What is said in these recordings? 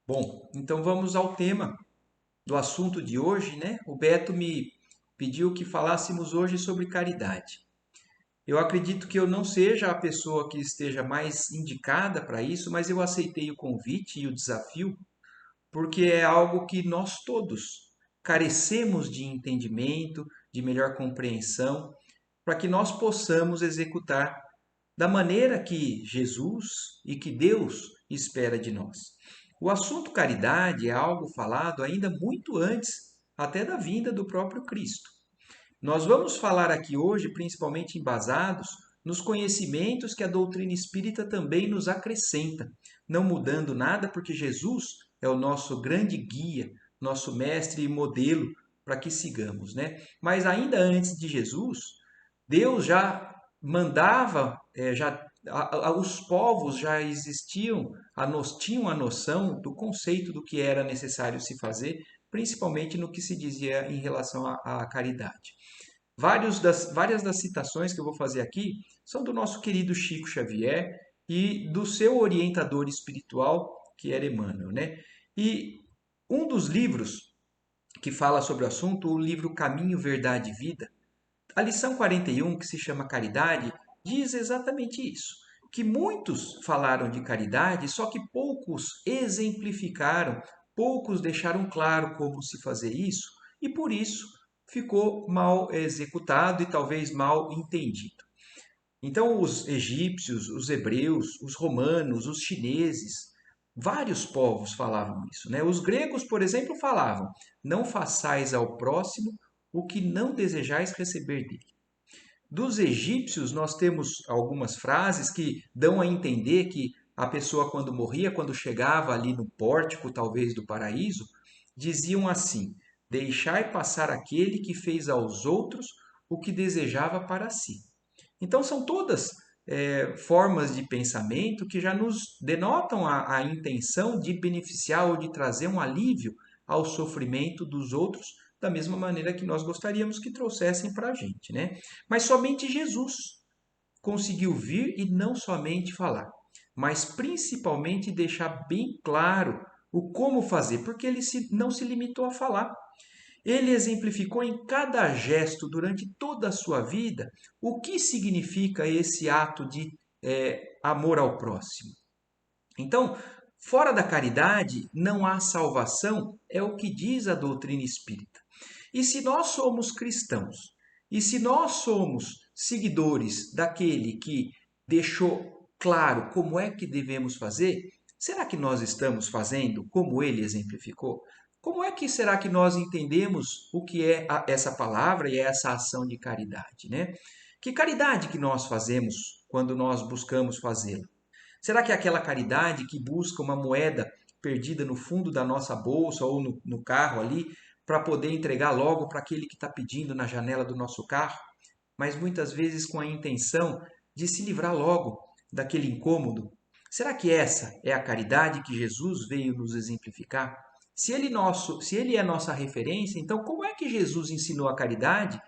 Bom, então vamos ao tema do assunto de hoje, né? O Beto me pediu que falássemos hoje sobre caridade. Eu acredito que eu não seja a pessoa que esteja mais indicada para isso, mas eu aceitei o convite e o desafio porque é algo que nós todos carecemos de entendimento, de melhor compreensão, para que nós possamos executar da maneira que Jesus e que Deus espera de nós. O assunto caridade é algo falado ainda muito antes até da vinda do próprio Cristo. Nós vamos falar aqui hoje, principalmente embasados nos conhecimentos que a doutrina espírita também nos acrescenta, não mudando nada, porque Jesus é o nosso grande guia, nosso mestre e modelo para que sigamos, né? Mas ainda antes de Jesus, Deus já mandava, os povos já existiam, tinham a noção do conceito do que era necessário se fazer, principalmente no que se dizia em relação à caridade. Várias das citações que eu vou fazer aqui são do nosso querido Chico Xavier e do seu orientador espiritual, que era Emmanuel, né? E um dos livros que fala sobre o assunto, o livro Caminho, Verdade e Vida, a lição 41, que se chama Caridade, diz exatamente isso. Que muitos falaram de caridade, só que poucos exemplificaram, poucos deixaram claro como se fazer isso, e por isso ficou mal executado e talvez mal entendido. Então, os egípcios, os hebreus, os romanos, os chineses, vários povos falavam isso, né? Os gregos, por exemplo, falavam: não façais ao próximo o que não desejais receber dele. Dos egípcios, nós temos algumas frases que dão a entender que a pessoa, quando morria, quando chegava ali no pórtico, talvez do paraíso, diziam assim: deixai passar aquele que fez aos outros o que desejava para si. Então, são todas formas de pensamento que já nos denotam a intenção de beneficiar ou de trazer um alívio ao sofrimento dos outros, da mesma maneira que nós gostaríamos que trouxessem para a gente, né? Mas somente Jesus conseguiu vir e não somente falar, mas principalmente deixar bem claro o como fazer, porque ele não se limitou a falar. Ele exemplificou em cada gesto durante toda a sua vida o que significa esse ato de amor ao próximo. Então, fora da caridade não há salvação, é o que diz a doutrina espírita. E se nós somos cristãos, e se nós somos seguidores daquele que deixou claro como é que devemos fazer, será que nós estamos fazendo como ele exemplificou? Como é que será que nós entendemos o que é essa palavra e essa ação de caridade, né? Que caridade que nós fazemos quando nós buscamos fazê-la? Será que é aquela caridade que busca uma moeda perdida no fundo da nossa bolsa ou no carro ali para poder entregar logo para aquele que está pedindo na janela do nosso carro, mas muitas vezes com a intenção de se livrar logo daquele incômodo? Será que essa é a caridade que Jesus veio nos exemplificar? Se ele é nossa referência, então como é que Jesus ensinou a caridade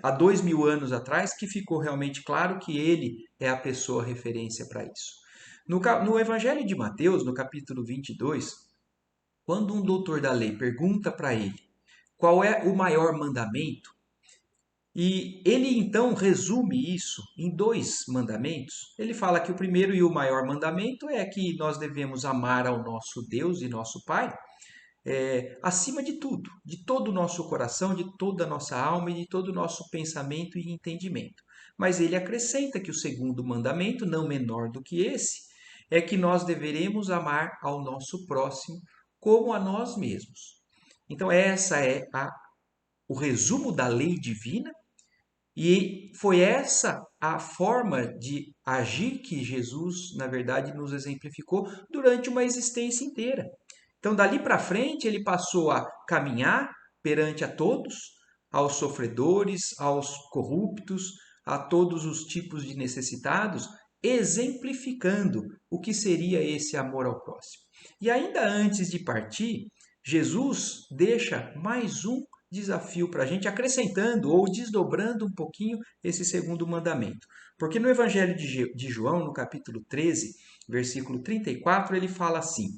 há 2000 anos atrás, que ficou realmente claro que ele é a pessoa referência para isso? No Evangelho de Mateus, no capítulo 22, quando um doutor da lei pergunta para ele qual é o maior mandamento, e ele então resume isso em dois mandamentos. Ele fala que o primeiro e o maior mandamento é que nós devemos amar ao nosso Deus e nosso Pai acima de tudo, de todo o nosso coração, de toda a nossa alma e de todo o nosso pensamento e entendimento. Mas ele acrescenta que o segundo mandamento, não menor do que esse, é que nós deveremos amar ao nosso próximo como a nós mesmos. Então, essa é o resumo da lei divina, e foi essa a forma de agir que Jesus, na verdade, nos exemplificou durante uma existência inteira. Então, dali para frente, ele passou a caminhar perante a todos, aos sofredores, aos corruptos, a todos os tipos de necessitados, exemplificando o que seria esse amor ao próximo. E ainda antes de partir, Jesus deixa mais um desafio para a gente, acrescentando ou desdobrando um pouquinho esse segundo mandamento. Porque no Evangelho de João, no capítulo 13, versículo 34, ele fala assim: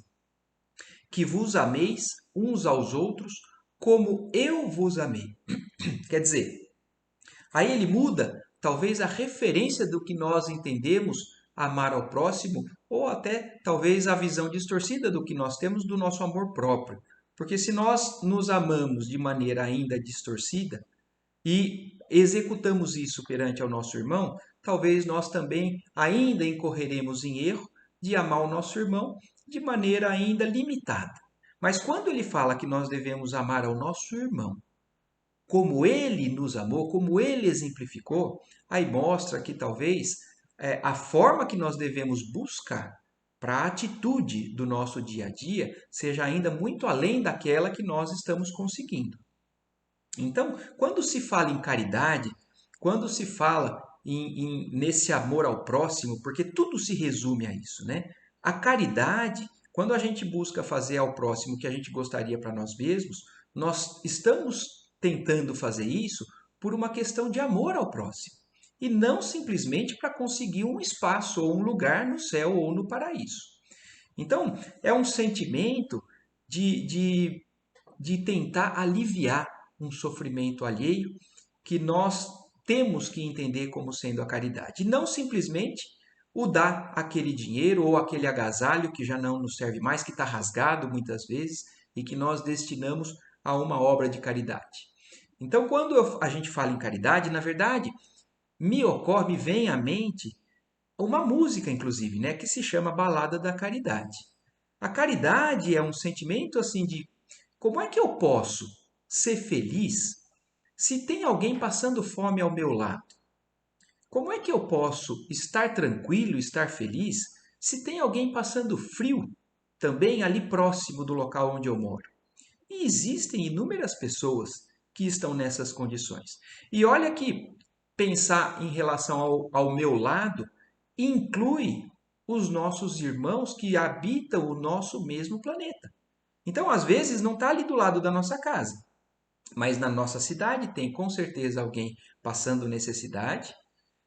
que vos ameis uns aos outros como eu vos amei. Quer dizer, aí ele muda talvez a referência do que nós entendemos amar ao próximo, ou até talvez a visão distorcida do que nós temos do nosso amor próprio. Porque se nós nos amamos de maneira ainda distorcida e executamos isso perante ao nosso irmão, talvez nós também ainda incorreremos em erro de amar o nosso irmão de maneira ainda limitada. Mas quando ele fala que nós devemos amar ao nosso irmão como ele nos amou, como ele exemplificou, aí mostra que talvez a forma que nós devemos buscar para a atitude do nosso dia a dia seja ainda muito além daquela que nós estamos conseguindo. Então, quando se fala em caridade, quando se fala nesse amor ao próximo, porque tudo se resume a isso, né? A caridade, quando a gente busca fazer ao próximo o que a gente gostaria para nós mesmos, nós estamos tentando fazer isso por uma questão de amor ao próximo. E não simplesmente para conseguir um espaço ou um lugar no céu ou no paraíso. Então, é um sentimento de tentar aliviar um sofrimento alheio que nós temos que entender como sendo a caridade. E não simplesmente o dar aquele dinheiro ou aquele agasalho que já não nos serve mais, que está rasgado muitas vezes e que nós destinamos a uma obra de caridade. Então, quando a gente fala em caridade, na verdade, me vem à mente uma música, inclusive, né, que se chama Balada da Caridade. A caridade é um sentimento assim de como é que eu posso ser feliz se tem alguém passando fome ao meu lado? Como é que eu posso estar tranquilo, estar feliz, se tem alguém passando frio também ali próximo do local onde eu moro? E existem inúmeras pessoas que estão nessas condições. E olha que pensar em relação ao meu lado inclui os nossos irmãos que habitam o nosso mesmo planeta. Então, às vezes, não está ali do lado da nossa casa, mas na nossa cidade tem com certeza alguém passando necessidade.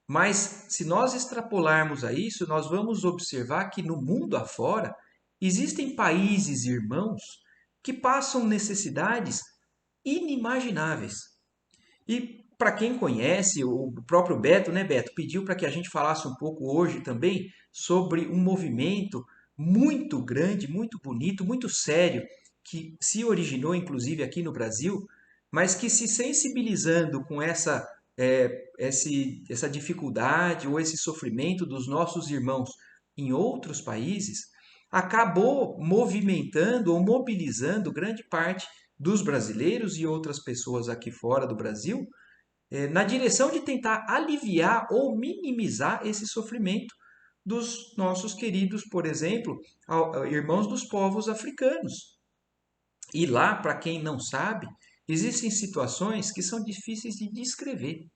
Mas se nós extrapolarmos a isso, nós vamos observar que no mundo afora existem países irmãos que passam necessidades inimagináveis. E para quem conhece, o próprio Beto, né, Beto, pediu para que a gente falasse um pouco hoje também sobre um movimento muito grande, muito bonito, muito sério, que se originou inclusive aqui no Brasil, mas que se sensibilizando com essa dificuldade ou esse sofrimento dos nossos irmãos em outros países, acabou movimentando ou mobilizando grande parte dos brasileiros e outras pessoas aqui fora do Brasil, na direção de tentar aliviar ou minimizar esse sofrimento dos nossos queridos, por exemplo, irmãos dos povos africanos. E lá, para quem não sabe, existem situações que são difíceis de descrever.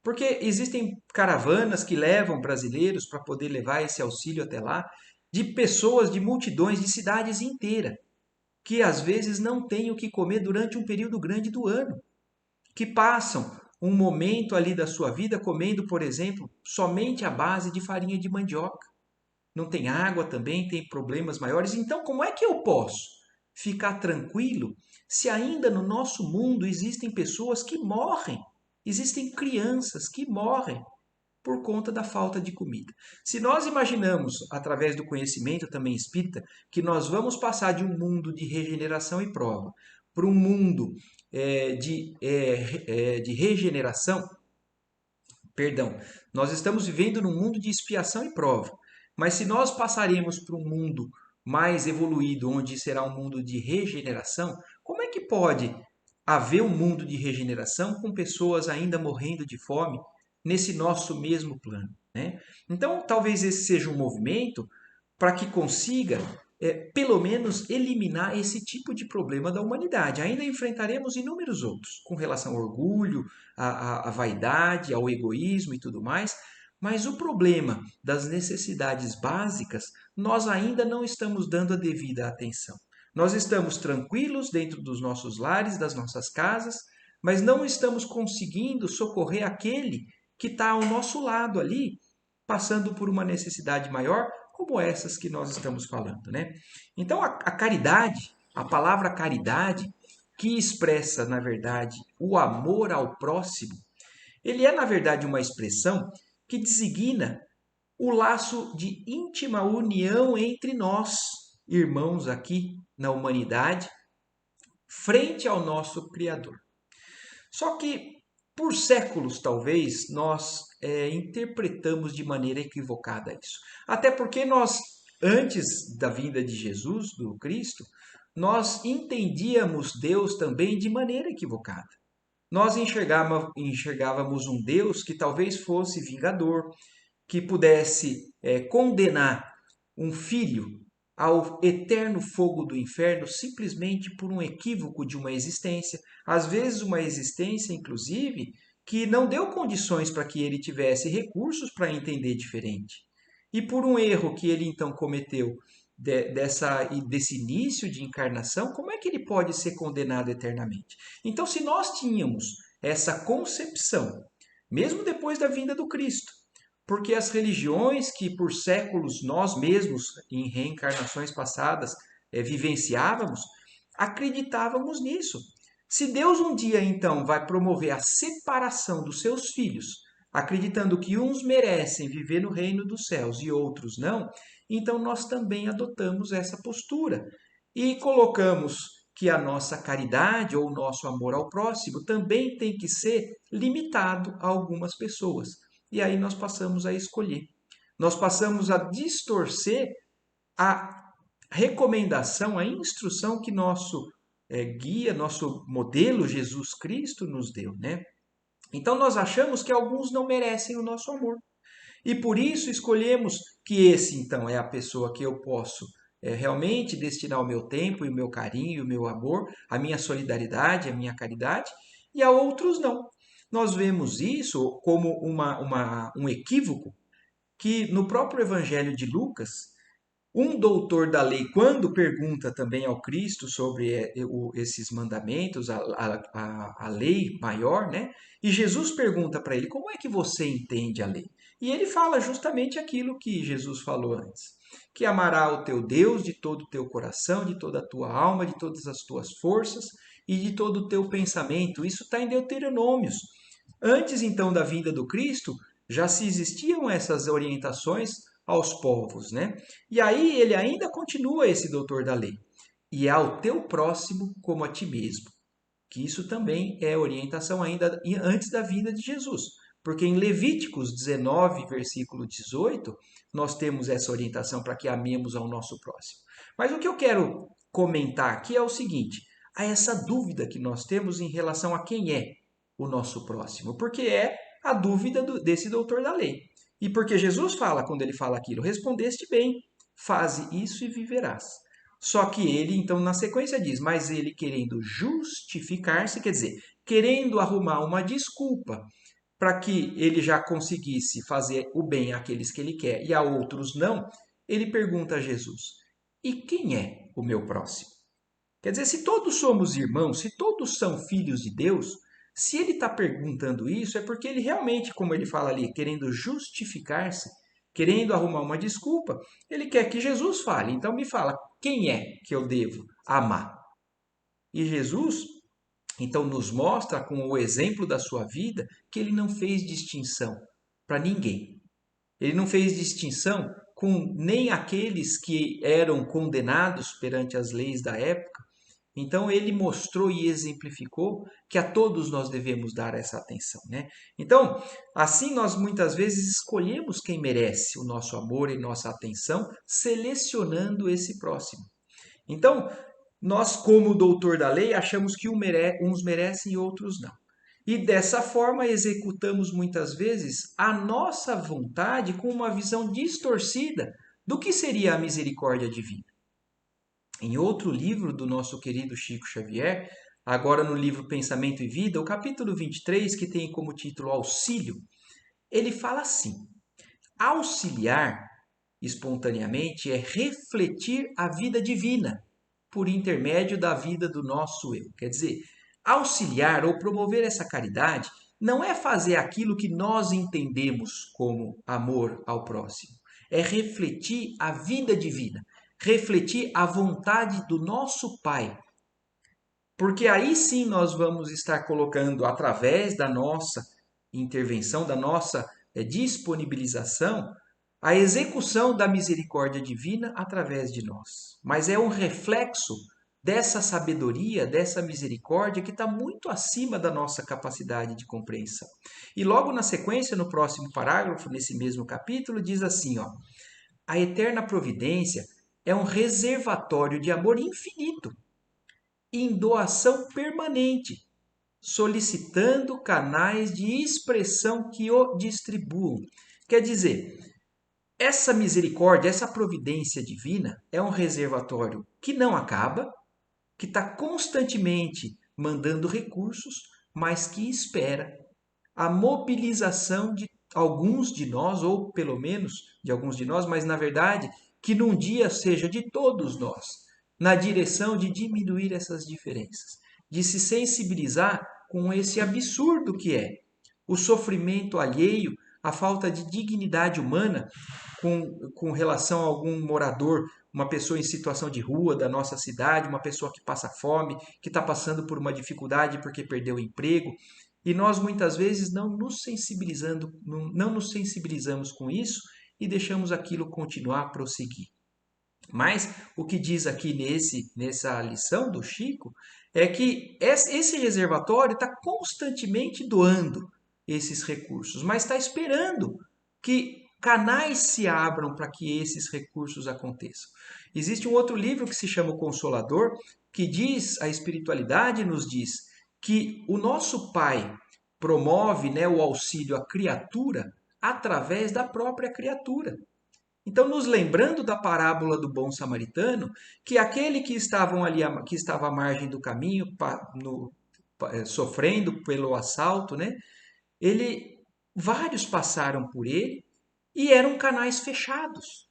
Porque existem caravanas que levam brasileiros para poder levar esse auxílio até lá, de pessoas, de multidões, de cidades inteiras, que às vezes não têm o que comer durante um período grande do ano, que passam um momento ali da sua vida comendo, por exemplo, somente a base de farinha de mandioca. Não tem água também, tem problemas maiores. Então, como é que eu posso ficar tranquilo se ainda no nosso mundo existem pessoas que morrem, existem crianças que morrem por conta da falta de comida? Se nós imaginamos, através do conhecimento também espírita, que nós vamos passar de um mundo de regeneração e prova para um mundo de regeneração, perdão, nós estamos vivendo num mundo de expiação e prova. Mas se nós passaremos para um mundo mais evoluído, onde será um mundo de regeneração, como é que pode haver um mundo de regeneração com pessoas ainda morrendo de fome nesse nosso mesmo plano, né? Então, talvez esse seja um movimento para que consiga, pelo menos, eliminar esse tipo de problema da humanidade. Ainda enfrentaremos inúmeros outros, com relação ao orgulho, à vaidade, ao egoísmo e tudo mais, mas o problema das necessidades básicas, nós ainda não estamos dando a devida atenção. Nós estamos tranquilos dentro dos nossos lares, das nossas casas, mas não estamos conseguindo socorrer aquele que está ao nosso lado ali, passando por uma necessidade maior, como essas que nós estamos falando, né? Então, a caridade, a palavra caridade, que expressa, na verdade, o amor ao próximo, ele é, na verdade, uma expressão que designa o laço de íntima união entre nós, irmãos aqui na humanidade, frente ao nosso Criador. Só que, por séculos, talvez, nós interpretamos de maneira equivocada isso. Até porque nós, antes da vinda de Jesus, do Cristo, nós entendíamos Deus também de maneira equivocada. Nós enxergávamos um Deus que talvez fosse vingador, que pudesse condenar um filho ao eterno fogo do inferno simplesmente por um equívoco de uma existência, às vezes uma existência, inclusive, que não deu condições para que ele tivesse recursos para entender diferente. E por um erro que ele então cometeu desse início de encarnação, como é que ele pode ser condenado eternamente? Então, se nós tínhamos essa concepção, mesmo depois da vinda do Cristo, porque as religiões que por séculos nós mesmos, em reencarnações passadas, vivenciávamos, acreditávamos nisso. Se Deus um dia então vai promover a separação dos seus filhos, acreditando que uns merecem viver no reino dos céus e outros não, então nós também adotamos essa postura e colocamos que a nossa caridade ou o nosso amor ao próximo também tem que ser limitado a algumas pessoas. E aí nós passamos a escolher. Nós passamos a distorcer a recomendação, a instrução que nosso guia, nosso modelo Jesus Cristo nos deu, né? Então nós achamos que alguns não merecem o nosso amor. E por isso escolhemos que esse, então, é a pessoa que eu posso realmente destinar o meu tempo, e o meu carinho, o meu amor, a minha solidariedade, a minha caridade, e a outros não. Nós vemos isso como um equívoco que no próprio Evangelho de Lucas, um doutor da lei, quando pergunta também ao Cristo sobre esses mandamentos, a lei maior, né? E Jesus pergunta para ele, como é que você entende a lei? E ele fala justamente aquilo que Jesus falou antes, que amará o teu Deus de todo o teu coração, de toda a tua alma, de todas as tuas forças e de todo o teu pensamento. Isso está em Deuteronômios. Antes então da vinda do Cristo, já se existiam essas orientações aos povos, né? E aí ele ainda continua esse doutor da lei. E ao teu próximo como a ti mesmo. Que isso também é orientação ainda antes da vinda de Jesus. Porque em Levíticos 19, versículo 18, nós temos essa orientação para que amemos ao nosso próximo. Mas o que eu quero comentar aqui é o seguinte: há essa dúvida que nós temos em relação a quem é o nosso próximo, porque é a dúvida desse doutor da lei. E porque Jesus fala, quando ele fala aquilo, respondeste bem, faze isso e viverás. Só que ele, então, na sequência diz, mas ele querendo justificar-se, quer dizer, querendo arrumar uma desculpa para que ele já conseguisse fazer o bem àqueles que ele quer e a outros não, ele pergunta a Jesus, e quem é o meu próximo? Quer dizer, se todos somos irmãos, se todos são filhos de Deus, se ele está perguntando isso, é porque ele realmente, como ele fala ali, querendo justificar-se, querendo arrumar uma desculpa, ele quer que Jesus fale. Então me fala, quem é que eu devo amar? E Jesus, então, nos mostra com o exemplo da sua vida que ele não fez distinção para ninguém. Ele não fez distinção com nem aqueles que eram condenados perante as leis da época. Então ele mostrou e exemplificou que a todos nós devemos dar essa atenção, né? Então, assim nós muitas vezes escolhemos quem merece o nosso amor e nossa atenção, selecionando esse próximo. Então, nós, como doutor da lei, achamos que uns merecem e outros não. E dessa forma executamos muitas vezes a nossa vontade com uma visão distorcida do que seria a misericórdia divina. Em outro livro do nosso querido Chico Xavier, agora no livro Pensamento e Vida, o capítulo 23, que tem como título Auxílio, ele fala assim: auxiliar espontaneamente é refletir a vida divina por intermédio da vida do nosso eu. Quer dizer, auxiliar ou promover essa caridade não é fazer aquilo que nós entendemos como amor ao próximo. é refletir a vida divina, refletir a vontade do nosso Pai. Porque aí sim nós vamos estar colocando, através da nossa intervenção, da nossa disponibilização, a execução da misericórdia divina através de nós. Mas é um reflexo dessa sabedoria, dessa misericórdia que está muito acima da nossa capacidade de compreensão. E logo na sequência, no próximo parágrafo, nesse mesmo capítulo, diz assim, ó, a eterna providência é um reservatório de amor infinito, em doação permanente, solicitando canais de expressão que o distribuam. Quer dizer, essa misericórdia, essa providência divina é um reservatório que não acaba, que está constantemente mandando recursos, mas que espera a mobilização de alguns de nós, ou pelo menos de alguns de nós, mas na verdade que num dia seja de todos nós, na direção de diminuir essas diferenças, de se sensibilizar com esse absurdo que é o sofrimento alheio, a falta de dignidade humana com relação a algum morador, uma pessoa em situação de rua da nossa cidade, uma pessoa que passa fome, que está passando por uma dificuldade porque perdeu o emprego. E nós muitas vezes não nos sensibilizamos com isso e deixamos aquilo continuar a prosseguir. Mas o que diz aqui nessa lição do Chico é que esse reservatório está constantemente doando esses recursos, mas está esperando que canais se abram para que esses recursos aconteçam. Existe um outro livro que se chama O Consolador, que diz, a espiritualidade nos diz, que o nosso Pai promove, né, o auxílio à criatura através da própria criatura. Então, nos lembrando da parábola do bom samaritano, que aquele que que estava à margem do caminho, sofrendo pelo assalto, né? Vários passaram por ele e eram canais fechados.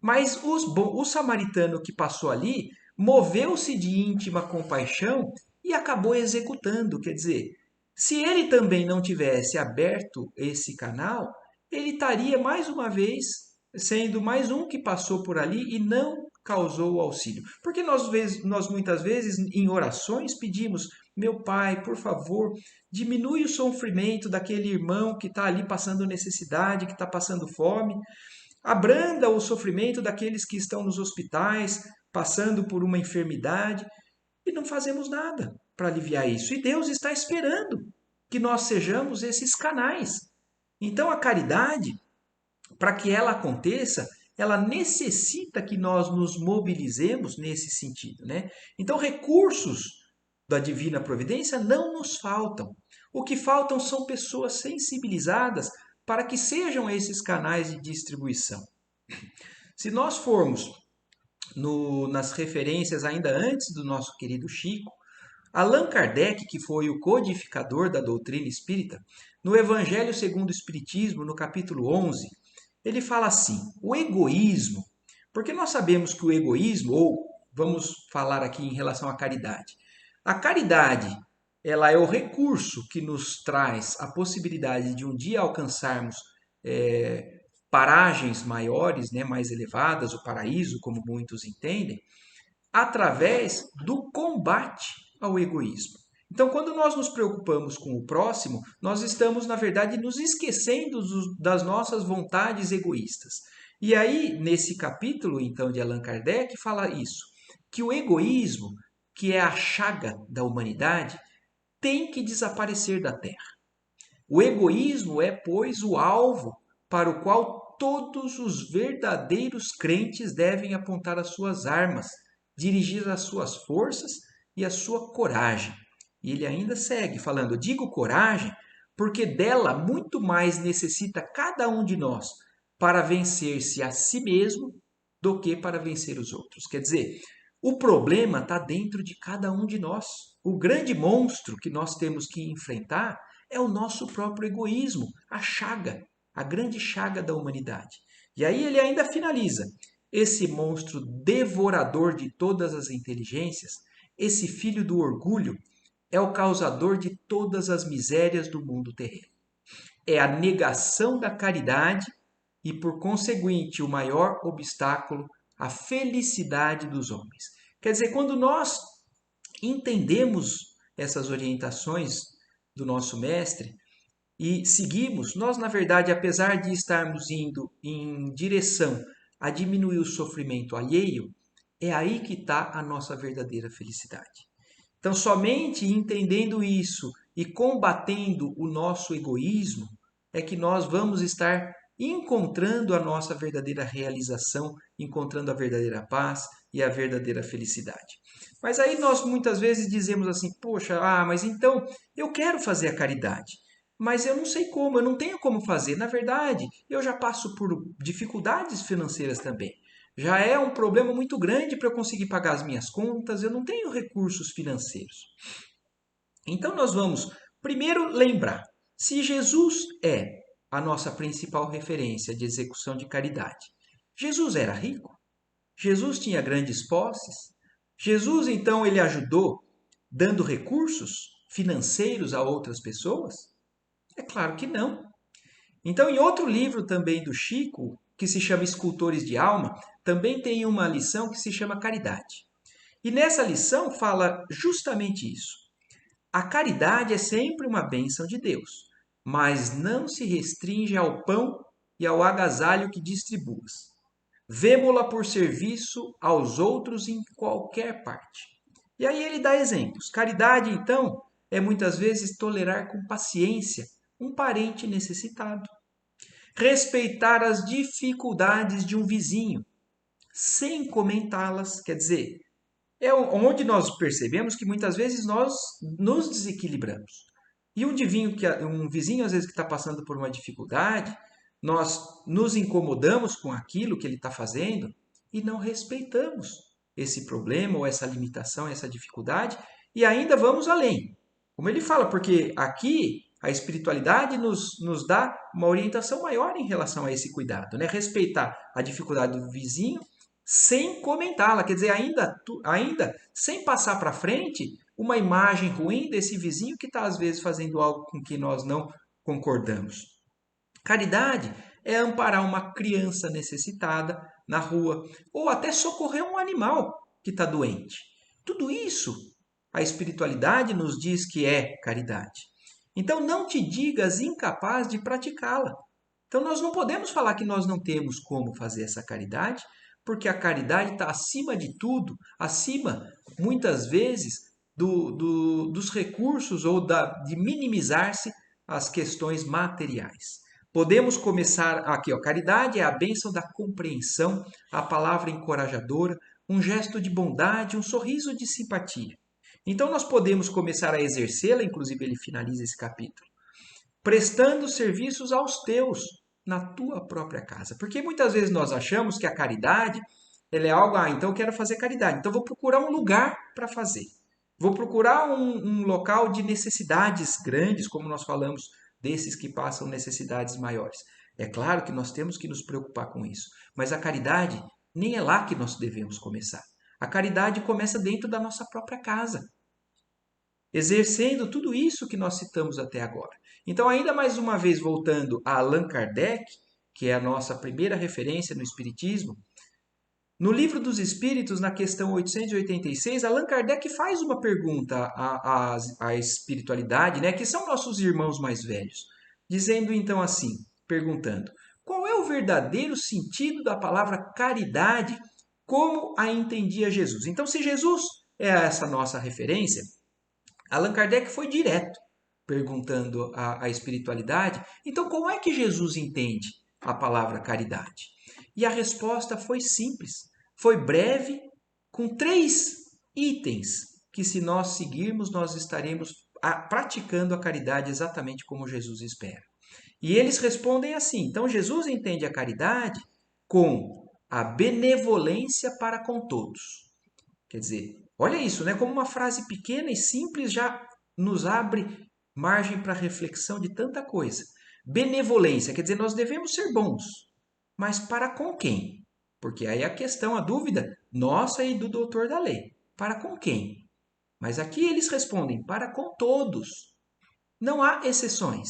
Mas o samaritano que passou ali moveu-se de íntima compaixão e acabou executando. Quer dizer, se ele também não tivesse aberto esse canal, ele estaria mais uma vez sendo mais um que passou por ali e não causou o auxílio. Porque nós muitas vezes em orações pedimos, meu Pai, por favor, diminui o sofrimento daquele irmão que está ali passando necessidade, que está passando fome. Abranda o sofrimento daqueles que estão nos hospitais, passando por uma enfermidade, e não fazemos nada para aliviar isso. E Deus está esperando que nós sejamos esses canais. Então a caridade, para que ela aconteça, ela necessita que nós nos mobilizemos nesse sentido, né? Então recursos da divina providência não nos faltam. O que faltam são pessoas sensibilizadas para que sejam esses canais de distribuição. Se nós formos nas referências ainda antes do nosso querido Chico, Allan Kardec, que foi o codificador da doutrina espírita, no Evangelho segundo o Espiritismo, no capítulo 11, ele fala assim: o egoísmo, porque nós sabemos que o egoísmo, ou vamos falar aqui em relação à caridade, a caridade, ela é o recurso que nos traz a possibilidade de um dia alcançarmos paragens maiores, né, mais elevadas, o paraíso, como muitos entendem, através do combate ao egoísmo. Então, quando nós nos preocupamos com o próximo, nós estamos, na verdade, nos esquecendo das nossas vontades egoístas. E aí, nesse capítulo, então, de Allan Kardec, fala isso, que o egoísmo, que é a chaga da humanidade, tem que desaparecer da Terra. O egoísmo é, pois, o alvo para o qual todos os verdadeiros crentes devem apontar as suas armas, dirigir as suas forças e a sua coragem. E ele ainda segue falando: digo coragem porque dela muito mais necessita cada um de nós para vencer-se a si mesmo do que para vencer os outros. Quer dizer, o problema está dentro de cada um de nós. O grande monstro que nós temos que enfrentar é o nosso próprio egoísmo, a chaga, a grande chaga da humanidade. E aí ele ainda finaliza: esse monstro devorador de todas as inteligências, esse filho do orgulho, é o causador de todas as misérias do mundo terreno. É a negação da caridade e, por conseguinte, o maior obstáculo à felicidade dos homens. Quer dizer, quando nós entendemos essas orientações do nosso mestre e seguimos, nós, na verdade, apesar de estarmos indo em direção a diminuir o sofrimento alheio, é aí que está a nossa verdadeira felicidade. Então, somente entendendo isso e combatendo o nosso egoísmo é que nós vamos estar encontrando a nossa verdadeira realização, encontrando a verdadeira paz e a verdadeira felicidade. Mas aí nós muitas vezes dizemos assim: poxa, mas então eu quero fazer a caridade, mas eu não sei como, eu não tenho como fazer. Na verdade, eu já passo por dificuldades financeiras também. Já é um problema muito grande para eu conseguir pagar as minhas contas, eu não tenho recursos financeiros. Então nós vamos primeiro lembrar, se Jesus é a nossa principal referência de execução de caridade, Jesus era rico? Jesus tinha grandes posses? Jesus então ele ajudou dando recursos financeiros a outras pessoas? É claro que não. Então, em outro livro também do Chico, que se chama Escultores de Alma, também tem uma lição que se chama Caridade. E nessa lição fala justamente isso. A caridade é sempre uma bênção de Deus, mas não se restringe ao pão e ao agasalho que distribuas. Vemo-la por serviço aos outros em qualquer parte. E aí ele dá exemplos. Caridade, então, é muitas vezes tolerar com paciência um parente necessitado. Respeitar as dificuldades de um vizinho, sem comentá-las. Quer dizer, é onde nós percebemos que muitas vezes nós nos desequilibramos. E um vizinho, às vezes, que está passando por uma dificuldade, nós nos incomodamos com aquilo que ele está fazendo e não respeitamos esse problema ou essa limitação, essa dificuldade, e ainda vamos além. Como ele fala, porque aqui a espiritualidade nos dá uma orientação maior em relação a esse cuidado, né? Respeitar a dificuldade do vizinho sem comentá-la, quer dizer, ainda sem passar para frente uma imagem ruim desse vizinho que está às vezes fazendo algo com que nós não concordamos. Caridade é amparar uma criança necessitada na rua ou até socorrer um animal que está doente. Tudo isso a espiritualidade nos diz que é caridade. Então não te digas incapaz de praticá-la. Então nós não podemos falar que nós não temos como fazer essa caridade, porque a caridade está acima de tudo, acima, muitas vezes, dos recursos ou de minimizar-se as questões materiais. Podemos começar aqui, ó, caridade é a bênção da compreensão, a palavra encorajadora, um gesto de bondade, um sorriso de simpatia. Então nós podemos começar a exercê-la, inclusive ele finaliza esse capítulo, prestando serviços aos teus na tua própria casa. Porque muitas vezes nós achamos que a caridade ela é algo, então eu quero fazer caridade, então vou procurar um lugar para fazer. Vou procurar um local de necessidades grandes, como nós falamos, desses que passam necessidades maiores. É claro que nós temos que nos preocupar com isso, mas a caridade nem é lá que nós devemos começar. A caridade começa dentro da nossa própria casa, exercendo tudo isso que nós citamos até agora. Então, ainda mais uma vez, voltando a Allan Kardec, que é a nossa primeira referência no Espiritismo, no Livro dos Espíritos, na questão 886, Allan Kardec faz uma pergunta à espiritualidade, né, que são nossos irmãos mais velhos, dizendo então assim, perguntando, qual é o verdadeiro sentido da palavra caridade, como a entendia Jesus? Então, se Jesus é essa nossa referência, Allan Kardec foi direto, perguntando à espiritualidade, então como é que Jesus entende a palavra caridade? E a resposta foi simples, foi breve, com 3 itens que se nós seguirmos, nós estaremos praticando a caridade exatamente como Jesus espera. E eles respondem assim, então Jesus entende a caridade com a benevolência para com todos. Quer dizer, olha isso, né? Como uma frase pequena e simples já nos abre margem para reflexão de tanta coisa. Benevolência, quer dizer, nós devemos ser bons, mas para com quem? Porque aí a questão, a dúvida nossa e do doutor da lei. Para com quem? Mas aqui eles respondem, para com todos. Não há exceções.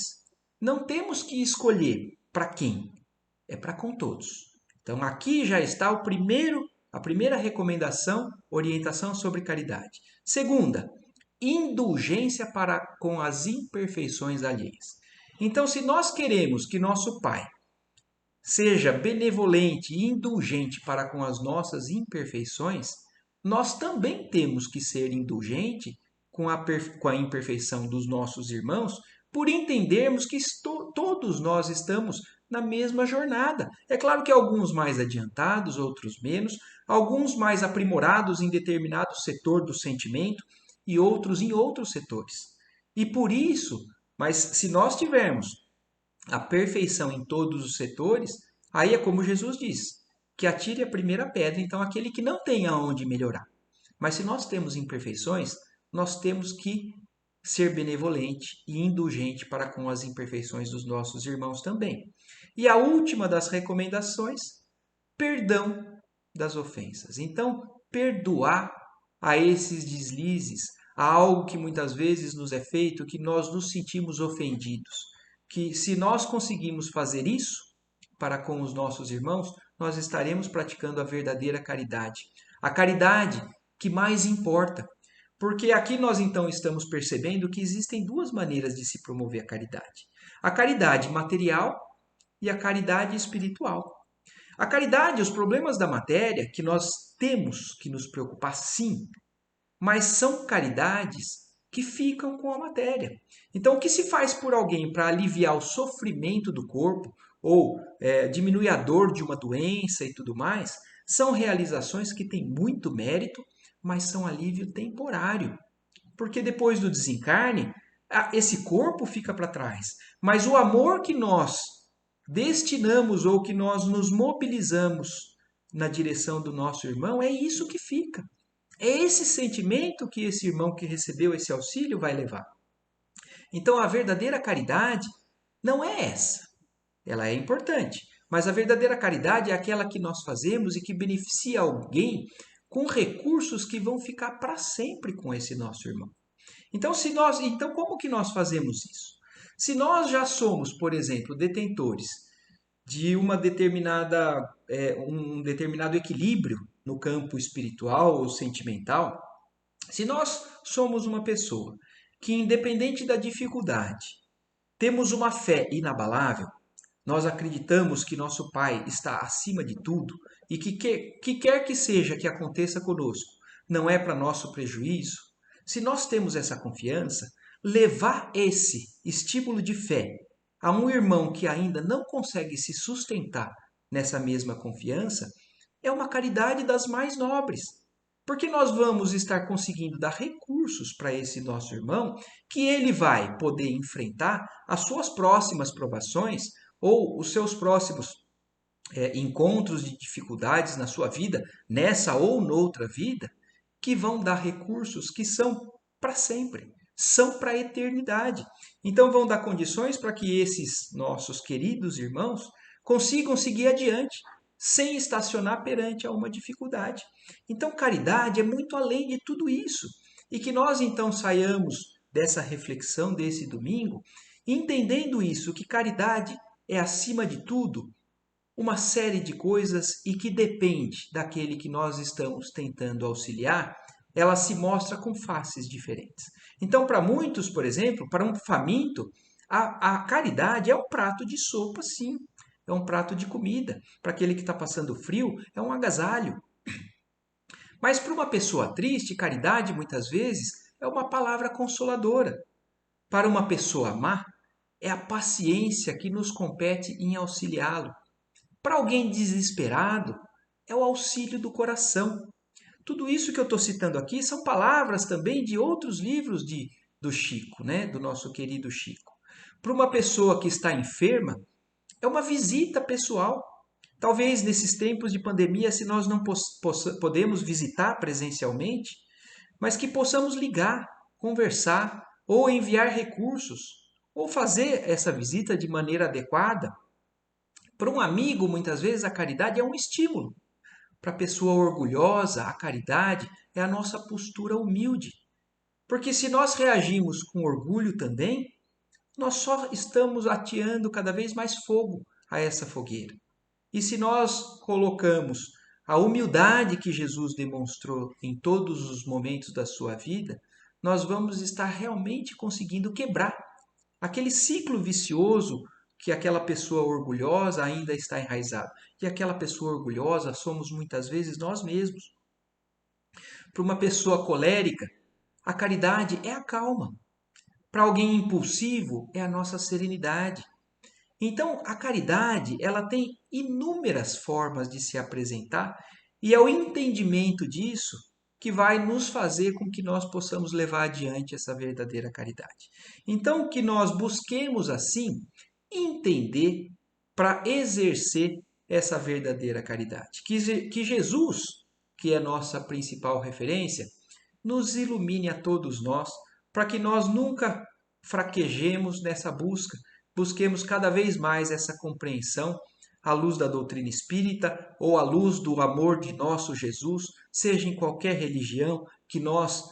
Não temos que escolher para quem. é para com todos. Então aqui já está a primeira recomendação, orientação sobre caridade. Segunda, indulgência para com as imperfeições alheias. Então, se nós queremos que nosso Pai seja benevolente e indulgente para com as nossas imperfeições, nós também temos que ser indulgente com a imperfeição dos nossos irmãos, por entendermos que todos nós estamos na mesma jornada. É claro que alguns mais adiantados, outros menos, alguns mais aprimorados em determinado setor do sentimento e outros em outros setores. E por isso, mas se nós tivermos a perfeição em todos os setores, aí é como Jesus diz, que atire a primeira pedra, então aquele que não tem aonde melhorar. Mas se nós temos imperfeições, nós temos que ser benevolente e indulgente para com as imperfeições dos nossos irmãos também. E a última das recomendações, perdão das ofensas. Então, perdoar a esses deslizes, a algo que muitas vezes nos é feito, que nós nos sentimos ofendidos. Que se nós conseguimos fazer isso para com os nossos irmãos, nós estaremos praticando a verdadeira caridade. A caridade que mais importa. Porque aqui nós então estamos percebendo que existem duas maneiras de se promover a caridade: a caridade material e a caridade espiritual. A caridade, os problemas da matéria, que nós temos que nos preocupar sim, mas são caridades que ficam com a matéria. Então, o que se faz por alguém para aliviar o sofrimento do corpo ou diminuir a dor de uma doença e tudo mais, são realizações que têm muito mérito, mas são alívio temporário. Porque depois do desencarne, esse corpo fica para trás. Mas o amor que nós destinamos ou que nós nos mobilizamos na direção do nosso irmão, é isso que fica. É esse sentimento que esse irmão que recebeu esse auxílio vai levar. Então, a verdadeira caridade não é essa. Ela é importante, mas a verdadeira caridade é aquela que nós fazemos e que beneficia alguém com recursos que vão ficar para sempre com esse nosso irmão. Então como que nós fazemos isso? Se nós já somos, por exemplo, detentores de um determinado equilíbrio no campo espiritual ou sentimental, se nós somos uma pessoa que, independente da dificuldade, temos uma fé inabalável, nós acreditamos que nosso Pai está acima de tudo e que quer que seja que aconteça conosco, não é para nosso prejuízo. Se nós temos essa confiança, levar esse estímulo de fé a um irmão que ainda não consegue se sustentar nessa mesma confiança é uma caridade das mais nobres. Porque nós vamos estar conseguindo dar recursos para esse nosso irmão que ele vai poder enfrentar as suas próximas provações ou os seus próximos encontros de dificuldades na sua vida, nessa ou noutra vida, que vão dar recursos que são para sempre, são para a eternidade. Então vão dar condições para que esses nossos queridos irmãos consigam seguir adiante, sem estacionar perante a uma dificuldade. Então caridade é muito além de tudo isso. E que nós então saiamos dessa reflexão desse domingo, entendendo isso, que caridade é acima de tudo uma série de coisas e que depende daquele que nós estamos tentando auxiliar, ela se mostra com faces diferentes. Então, para muitos, por exemplo, para um faminto, a caridade é um prato de sopa, sim. É um prato de comida. Para aquele que está passando frio, é um agasalho. Mas para uma pessoa triste, caridade, muitas vezes, é uma palavra consoladora. Para uma pessoa má, é a paciência que nos compete em auxiliá-lo. Para alguém desesperado, é o auxílio do coração. Tudo isso que eu estou citando aqui são palavras também de outros livros do Chico, né? Do nosso querido Chico. Para uma pessoa que está enferma, é uma visita pessoal. Talvez nesses tempos de pandemia, se nós não podemos visitar presencialmente, mas que possamos ligar, conversar, ou enviar recursos, ou fazer essa visita de maneira adequada. Para um amigo, muitas vezes, a caridade é um estímulo. Para a pessoa orgulhosa, a caridade é a nossa postura humilde. Porque se nós reagimos com orgulho também, nós só estamos ateando cada vez mais fogo a essa fogueira. E se nós colocamos a humildade que Jesus demonstrou em todos os momentos da sua vida, nós vamos estar realmente conseguindo quebrar aquele ciclo vicioso que aquela pessoa orgulhosa ainda está enraizado. E aquela pessoa orgulhosa somos muitas vezes nós mesmos. Para uma pessoa colérica, a caridade é a calma. Para alguém impulsivo, é a nossa serenidade. Então, a caridade, ela tem inúmeras formas de se apresentar e é o entendimento disso que vai nos fazer com que nós possamos levar adiante essa verdadeira caridade. Então, que nós busquemos assim entender para exercer essa verdadeira caridade. Que Jesus, que é nossa principal referência, nos ilumine a todos nós, para que nós nunca fraquejemos nessa busca, busquemos cada vez mais essa compreensão à luz da doutrina espírita ou à luz do amor de nosso Jesus, seja em qualquer religião que nós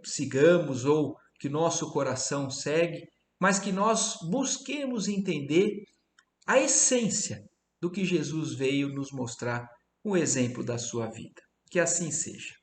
sigamos ou que nosso coração segue, mas que nós busquemos entender a essência do que Jesus veio nos mostrar, o exemplo da sua vida. Que assim seja.